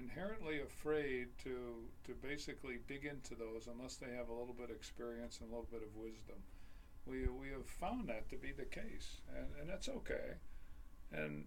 inherently afraid to basically dig into those unless they have a little bit of experience and a little bit of wisdom. We have found that to be the case, and that's okay. And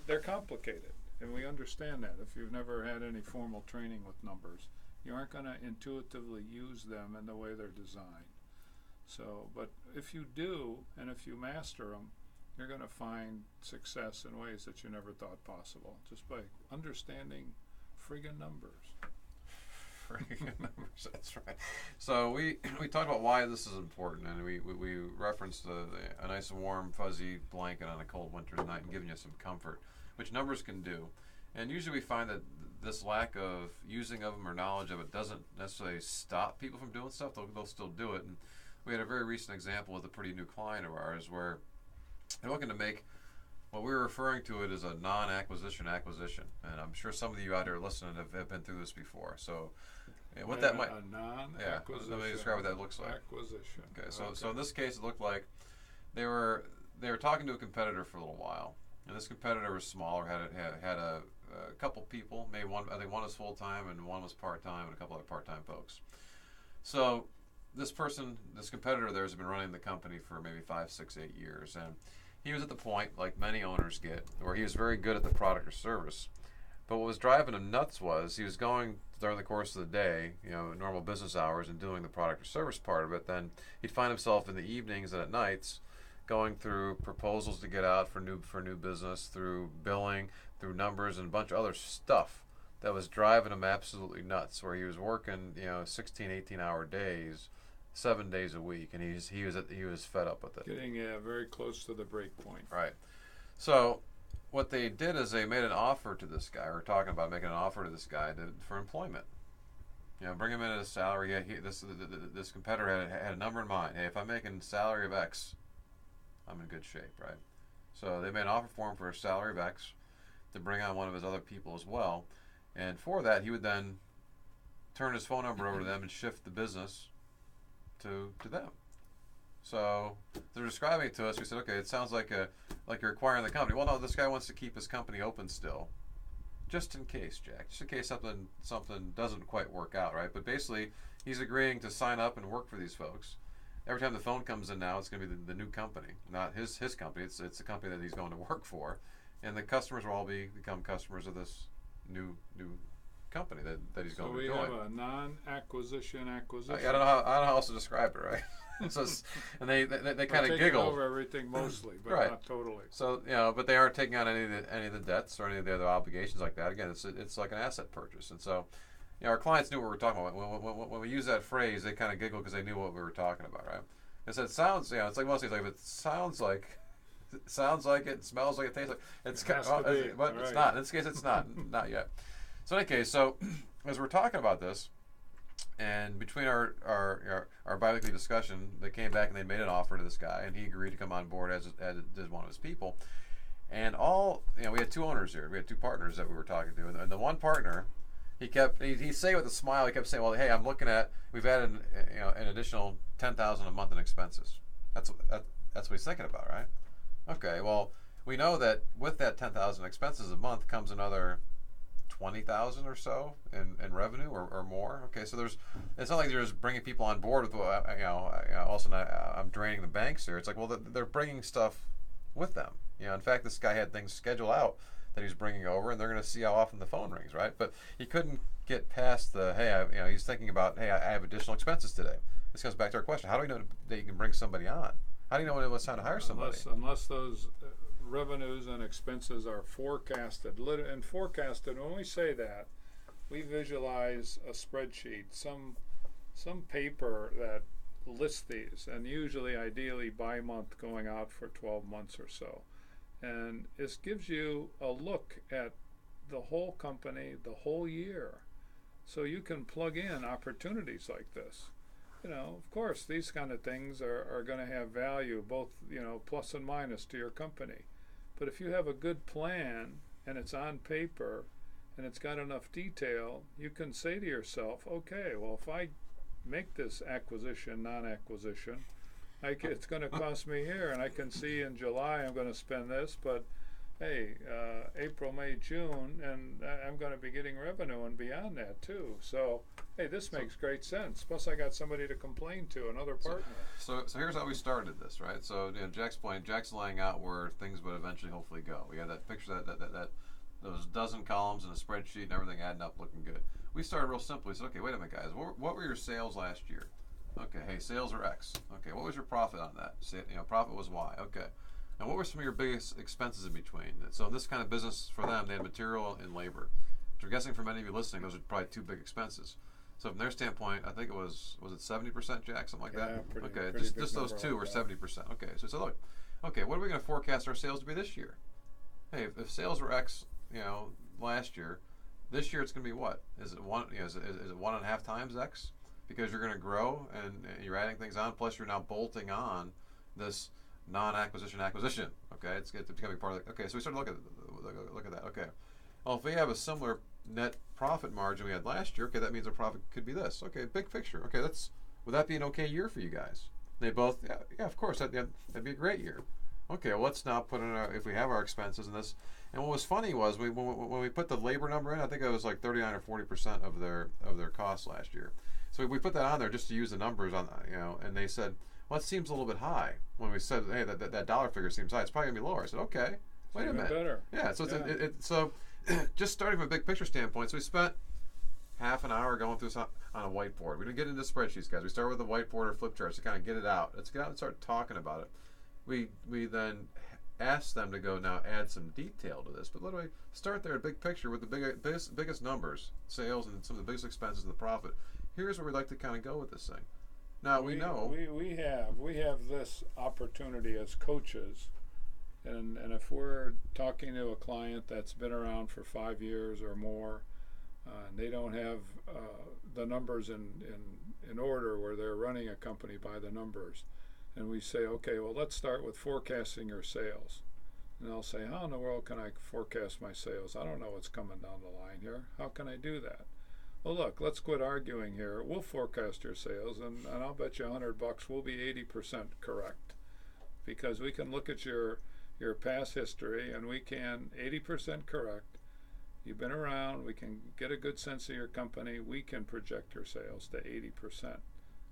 they're complicated, and we understand that. If you've never had any formal training with numbers, you aren't going to intuitively use them in the way they're designed. So, but if you do, and if you master them, you're going to find success in ways that you never thought possible, just by understanding friggin' numbers. Friggin' numbers, that's right. So we talked about why this is important, and we referenced a nice warm fuzzy blanket on a cold winter's night and giving you some comfort, which numbers can do. And usually we find that this lack of using of them or knowledge of it doesn't necessarily stop people from doing stuff. They'll still do it. And we had a very recent example with a pretty new client of ours where they're looking to make what we were referring to it as a non-acquisition acquisition. And I'm sure some of you out there listening have been through this before. So what that might... A non-acquisition. Yeah, let me describe what that looks like. Acquisition. Okay, so in this case it looked like they were talking to a competitor for a little while. And this competitor was smaller, had a couple people, maybe one, I think one was full-time and one was part-time and a couple other part-time folks. So this competitor of theirs has been running the company for maybe 5, 6, 8 years, and he was at the point, like many owners get, where he was very good at the product or service. But what was driving him nuts was he was going during the course of the day, normal business hours, and doing the product or service part of it. Then he'd find himself in the evenings and at nights going through proposals to get out for new business, through billing, through numbers, and a bunch of other stuff that was driving him absolutely nuts, where he was working 16, 18-hour days, 7 days a week, and he was fed up with it. Getting very close to the break point. Right. So what they did is they made an offer to this guy, or talking about making an offer to this guy for employment. Bring him in at a salary. Yeah, this competitor had a number in mind. Hey, if I'm making salary of X, I'm in good shape, right? So they made an offer for him for a salary of X to bring on one of his other people as well. And for that, he would then turn his phone number over to them and shift the business to them. So they're describing it to us. We said, okay, it sounds like you're acquiring the company. Well, no, this guy wants to keep his company open still, just in case, Jack. Just in case something doesn't quite work out, right? But basically, he's agreeing to sign up and work for these folks. Every time the phone comes in now, it's going to be the new company, not his company. It's the company that he's going to work for, and the customers will all become customers of this new company that he's going to join. So we have a non-acquisition acquisition. I don't know how else to describe it, right? And they kind of giggle over everything mostly, but right. Not totally. So but they aren't taking on any of the debts or any of the other obligations like that. Again, it's like an asset purchase, and so our clients knew what we were talking about. When we use that phrase, they kind of giggle because they knew what we were talking about, right? Because it sounds, it's like most things, like if it sounds like it, smells like it, tastes like it's but right. It's not. In this case, it's not yet. So in any case, as we're talking about this, and between our bi-weekly discussion, they came back and they made an offer to this guy, and he agreed to come on board as did one of his people. And we had two owners here. We had two partners that we were talking to, and the one partner, he'd say with a smile, he kept saying, well, hey, I'm looking at, we've added an additional $10,000 a month in expenses. That's what he's thinking about, right? Okay, well, we know that with that $10,000 expenses a month comes another $20,000 or so in revenue or more. Okay, so it's not like they're just bringing people on board with also I'm draining the banks here. It's like, well, they're bringing stuff with them. In fact, this guy had things scheduled out that he's bringing over, and they're going to see how often the phone rings, right? But he couldn't get past he's thinking about, hey, I have additional expenses today. This comes back to our question: how do we know that you can bring somebody on? How do you know when it's time to hire somebody? Unless those revenues and expenses are forecasted. And forecasted, when we say that, we visualize a spreadsheet, some paper that lists these, and usually, ideally, by month, going out for 12 months or so. And this gives you a look at the whole company, the whole year. So you can plug in opportunities like this. Of course, these kind of things are going to have value, both, plus and minus to your company. But if you have a good plan and it's on paper and it's got enough detail, you can say to yourself, okay, well, if I make this acquisition, non-acquisition, it's going to cost me here, and I can see in July I'm going to spend this, but hey, April, May, June, and I'm going to be getting revenue and beyond that too. So, hey, this makes great sense. Plus, I got somebody to complain to, another partner. So here's how we started this, right? So, Jack's point, Jack's laying out where things would eventually hopefully go. We had that picture, that those dozen columns in a spreadsheet and everything adding up looking good. We started real simple. We said, okay, wait a minute, guys. What were your sales last year? Okay, hey, sales are X. Okay, what was your profit on that? Profit was Y. Okay. And what were some of your biggest expenses in between? So this kind of business for them, they had material and labor. Which I'm guessing for many of you listening, those are probably two big expenses. So from their standpoint, I think it was it 70%, Jack, something like that? Pretty, okay, pretty just those two like were 70%. Okay, so look, okay, what are we going to forecast our sales to be this year? Hey, if sales were X, last year, this year it's going to be what? Is it one? Is it 1.5 times X? Because you're going to grow and you're adding things on. Plus, you're now bolting on this non-acquisition acquisition. Okay, it's becoming part of the. Okay, so we started look at that. Okay, well, if we have a similar net profit margin we had last year, okay, that means our profit could be this. Okay, big picture. Okay, would that be an okay year for you guys? They both, yeah, of course, that'd be a great year. Okay, well, let's now put in if we have our expenses in this. And what was funny was when we put the labor number in, I think it was like 39 or 40% of their costs last year. So we put that on there just to use the numbers on, and they said, well, it seems a little bit high. When we said, hey, that dollar figure seems high, it's probably gonna be lower. I said, okay, wait a minute. Better. Yeah. So so just starting from a big picture standpoint, so we spent half an hour going through this on a whiteboard. We didn't get into spreadsheets, guys. We started with a whiteboard or flip charts to kind of get it out. Let's get out and start talking about it. We then asked them to go now add some detail to this, but literally start there, big picture with the biggest numbers, sales, and some of the biggest expenses and the profit. Here's where we'd like to kind of go with this thing. Now we know we have this opportunity as coaches, and if we're talking to a client that's been around for 5 years or more, and they don't have the numbers in order, where they're running a company by the numbers, and we say, okay, well, let's start with forecasting your sales. And they'll say, how in the world can I forecast my sales? I don't know what's coming down the line here. How can I do that? Well, look, let's quit arguing here. We'll forecast your sales, and I'll bet you $100 we'll be 80% correct, because we can look at your past history, and we can 80% correct. You've been around. We can get a good sense of your company. We can project your sales to 80%.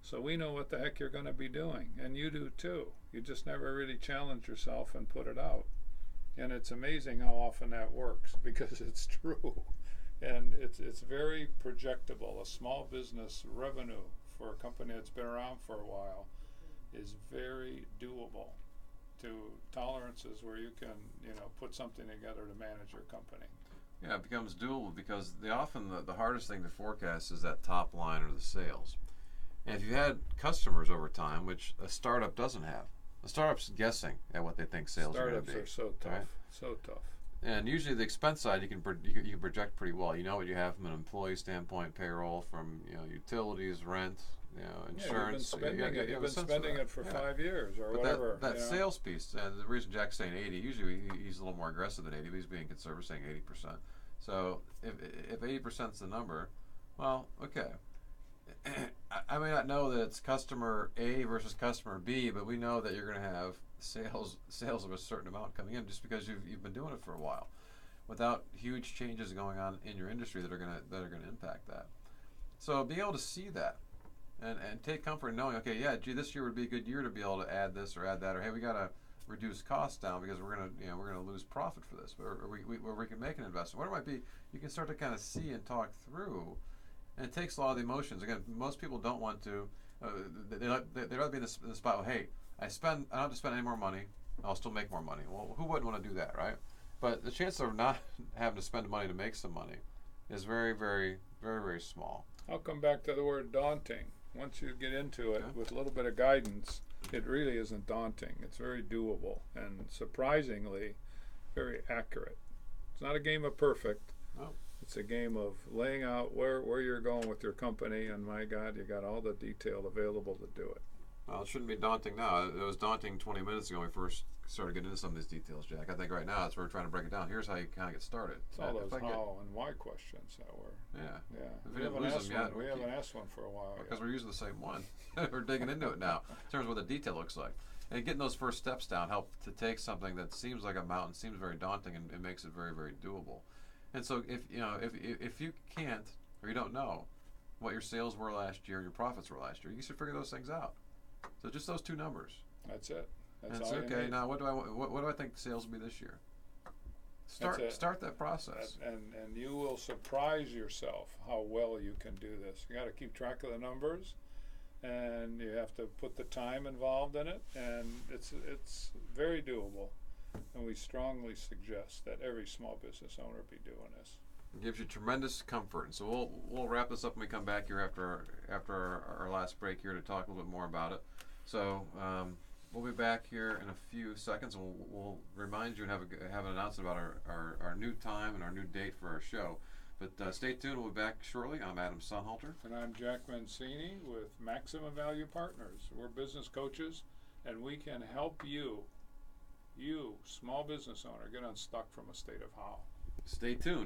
So we know what the heck you're going to be doing, and you do too. You just never really challenge yourself and put it out. And it's amazing how often that works, because it's true. And it's very projectable. A small business revenue for a company that's been around for a while is very doable, to tolerances where you can put something together to manage your company. Yeah, it becomes doable because often the hardest thing to forecast is that top line or the sales. And if you've had customers over time, which a startup doesn't have, a startup's guessing at what they think sales are going to be. Startups are so tough, right? So tough. And usually the expense side you can project pretty well. You know what you have from an employee standpoint, payroll, from utilities, rent, insurance. You've been spending it for 5 years or but whatever. That sales piece, and the reason Jack's saying 80, usually he's a little more aggressive than 80, but he's being conservative, saying 80%. So if 80% is the number, well, okay. I may not know that it's customer A versus customer B, but we know that you're going to have sales of a certain amount coming in just because you've been doing it for a while, without huge changes going on in your industry that are going to impact that. So being able to see that and take comfort in knowing, okay, yeah, gee, this year would be a good year to be able to add this or add that, or hey, we got to reduce costs down because we're gonna lose profit for this, or we can make an investment. What it might be, you can start to kind of see and talk through. And it takes a lot of the emotions. Again, most people don't want to. They'd rather be in the spot. Well, hey, I don't have to spend any more money. I'll still make more money. Well, who wouldn't want to do that, right? But the chance of not having to spend money to make some money is very, very, very, very small. I'll come back to the word daunting. Once you get into it with a little bit of guidance, it really isn't daunting. It's very doable and surprisingly very accurate. It's not a game of perfect. No. It's a game of laying out where you're going with your company, and my God, you got all the detail available to do it. Well, it shouldn't be daunting now. It was daunting 20 minutes ago when we first started getting into some of these details, Jack. I think right now that's where we're trying to break it down. Here's how you kind of get started. It's all those how and why questions that were. Yeah. We haven't asked one for a while. Because we're using the same one. We're digging into it now in terms of what the detail looks like. And getting those first steps down help to take something that seems like a mountain, seems very daunting, and it makes it very, very doable. And so if you can't or you don't know what your sales were last year, your profits were last year, you should figure those things out. So just those two numbers. That's it. That's That's all okay. you need. Now what do I think sales will be this year? Start that process. And you will surprise yourself how well you can do this. You got to keep track of the numbers, and you have to put the time involved in it, and it's very doable. And we strongly suggest that every small business owner be doing this. It gives you tremendous comfort. And so we'll wrap this up when we come back here after our last break here to talk a little bit more about it. So we'll be back here in a few seconds, and we'll remind you and have an announcement about our new time and our new date for our show. But stay tuned. We'll be back shortly. I'm Adam Sunhalter. And I'm Jack Mancini with Maximum Value Partners. We're business coaches, and we can help you, small business owner, get unstuck from a state of how. Stay tuned.